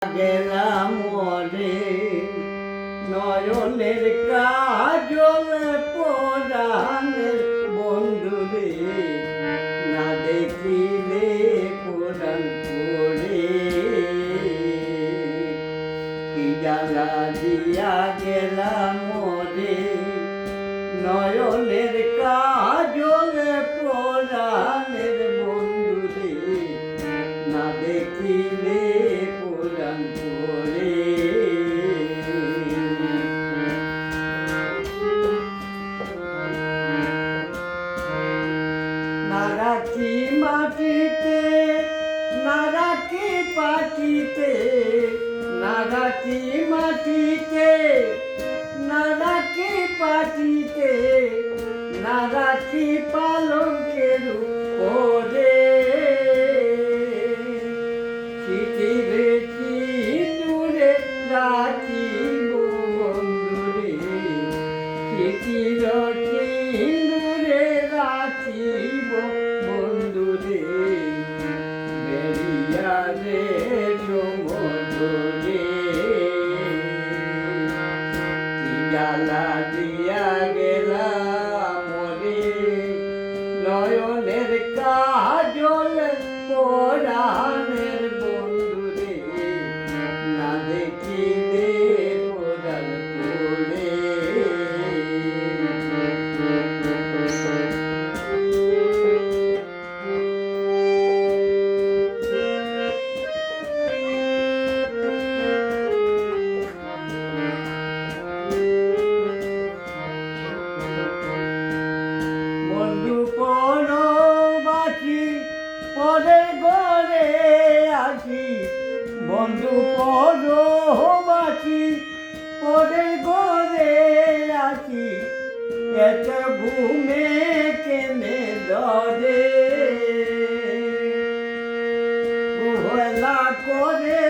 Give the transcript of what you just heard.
গেলাম মরে নয়নের কাজল পরাণের বন্ধুরে না দেখিলে পুরাণ পড়ে কি জ্বালা দিয়া গেলাম মরে নয়নের কাজল পরাণের বন্ধুরে না দেখিলে পুরাণ পড়ে না রাখি মাটিতে না রাখি পাটিতে না রাখি মাটিতে না রাখি পাটিতে না রাখি পালঙ্কের উপরে চিঠিরে চিনুরে রাখিব বন্ধুরে চিঠির চিনুরে রাখিব বন্ধুরে বেরিয়া রে সমুদ্রে জ্বালা দিয়া গেলাম মরে নয়নের কাজল পরাণের বন্ধুরে না দেখিলে পুরাণ পড়ে বন্ধু পরবাসী পরে ঘরে আসি বন্ধু পরবাসী পরে ঘরে আসি এত ঘুমে কেনে ধরে ভোলা করে